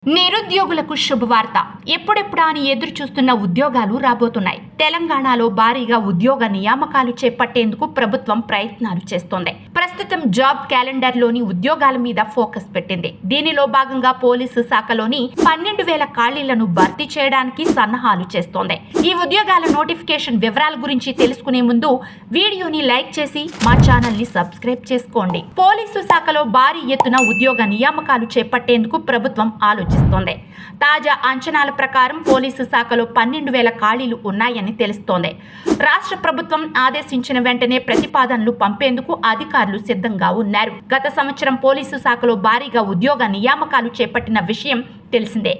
నిరుద్యోగులకు శుభవార్త. ఎప్పుడెప్పుడా అని ఎదురు చూస్తున్న ఉద్యోగాలు రాబోతున్నాయి. తెలంగాణలో భారీగా ఉద్యోగ నియామకాలు చేపట్టేందుకు ప్రభుత్వం ప్రయత్నాలు చేస్తోంది. ప్రస్తుతం జాబ్ క్యాలెండర్లోని ఉద్యోగాల మీద ఫోకస్ పెట్టింది. దీనిలో భాగంగా పోలీసు శాఖలోని 12,000 ఖాళీలను భర్తీ చేయడానికి సన్నాహాలు చేస్తోంది. ఈ ఉద్యోగాల నోటిఫికేషన్ వివరాల గురించి తెలుసుకునే ముందు వీడియోని లైక్ చేసి మా ఛానల్ ని సబ్స్క్రైబ్ చేసుకోండి. పోలీసు శాఖలో భారీ ఎత్తున ఉద్యోగ నియామకాలు చేపట్టేందుకు ప్రభుత్వం ఆలోచిస్తోంది. తాజా అంచనాల ప్రకారం పోలీసు శాఖలో 12,000 ఖాళీలు ఉన్నాయని తెలుస్తోంది. రాష్ట్ర ప్రభుత్వం ఆదేశించిన వెంటనే ప్రతిపాదనలు పంపేందుకు అధికారులు సిద్ధంగా ఉన్నారు. గత సంవత్సరం పోలీసు శాఖలో భారీగా ఉద్యోగ నియామకాలు చేపట్టిన విషయం తెలిసిందే.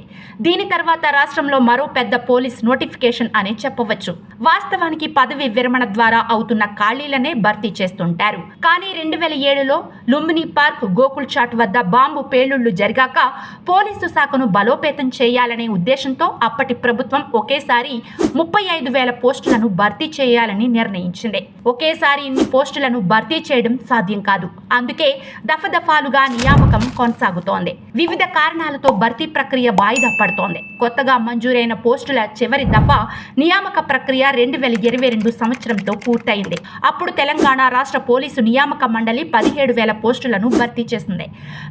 దీని తర్వాత రాష్ట్రంలో మరో పెద్ద పోలీస్ నోటిఫికేషన్ అని చెప్పవచ్చు. వాస్తవానికి పదవి విరమణ ద్వారా అవుతున్న ఖాళీలనే భర్తీ చేస్తుంటారు. కానీ 2007లో లుంబిని పార్క్, గోకుల్ చాట్ వద్ద బాంబు పేలుళ్లు జరిగాక పోలీసు శాఖను బలోపేతం చేయాలనే ఉద్దేశంతో అప్పటి ప్రభుత్వం ఒకేసారి 35,000 పోస్టులను భర్తీ చేయాలని నిర్ణయించింది. ఒకేసారి ఇన్ని పోస్టులను భర్తీ చేయడం సాధ్యం కాదు. అందుకే దఫదఫాలుగా నియామకం కొనసాగుతోంది. వివిధ కారణాలతో భర్తీ ప్రక్రియ వాయిదా పడుతోంది. కొత్తగా మంజూరైన పోస్టుల చివరి దఫా నియామక ప్రక్రియ 2022 సంవత్సరంతో పూర్తయింది. అప్పుడు తెలంగాణ రాష్ట్ర పోలీసు నియామక మండలి 17,000 పోస్టులను భర్తీ చేసింది.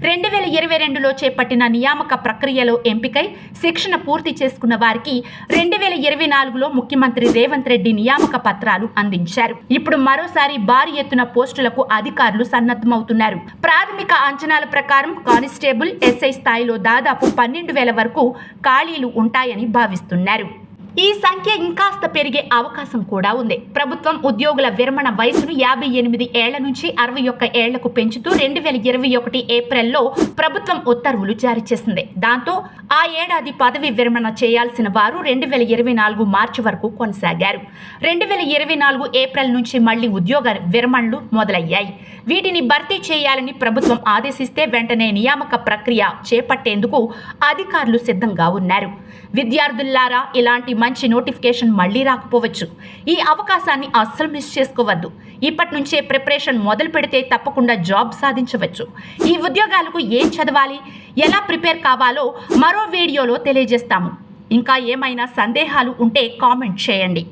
2022లో చేపట్టిన నియామక ప్రక్రియలో ఎంపికై శిక్షణ పూర్తి చేసుకున్న వారికి 2024లో ముఖ్యమంత్రి రేవంత్ రెడ్డి నియామక పత్రాలు అందించారు. ఇప్పుడు మరోసారి భారీ ఎత్తున పోస్టులకు అధికారులు సన్నద్ధమవుతున్నారు. ప్రాథమిక అంచనాల ప్రకారం కానిస్టేబుల్, ఎస్ఐ స్థాయిలో దాదాపు 12,000 వరకు ఖాళీలు ఉంటాయని భావిస్తున్నారు. ఈ సంఖ్య ఇంకాస్త పెరిగే అవకాశం కూడా ఉంది. ప్రభుత్వం ఉద్యోగుల విరమణ వయసును 58 ఏళ్ల నుంచి 61 ఏళ్లకు పెంచుతూ 2021 ఏప్రిల్లో ప్రభుత్వం ఉత్తర్వులు జారీ చేసింది. దాంతో ఆ ఏడాది పదవి విరమణ చేయాల్సిన వారు 2024 మార్చి వరకు కొనసాగారు. 2024 ఏప్రిల్ నుంచి మళ్లీ ఉద్యోగ విరమణలు మొదలయ్యాయి. వీటిని భర్తీ చేయాలని ప్రభుత్వం ఆదేశిస్తే వెంటనే నియామక ప్రక్రియ చేపట్టేందుకు అధికారులు సిద్ధంగా ఉన్నారు. విద్యార్థులారా, ఇలాంటి మంచి నోటిఫికేషన్ మళ్లీ రాకపోవచ్చు. ఈ అవకాశాన్ని అస్సలు మిస్ చేసుకోవద్దు. ఇప్పటి నుంచే ప్రిపరేషన్ మొదలు పెడితే తప్పకుండా జాబ్ సాధించవచ్చు. ఈ ఉద్యోగాలకు ఏం చదవాలి, ఎలా ప్రిపేర్ కావాలో మరో వీడియోలో తెలియజేస్తాము. ఇంకా ఏమైనా సందేహాలు ఉంటే కామెంట్ చేయండి.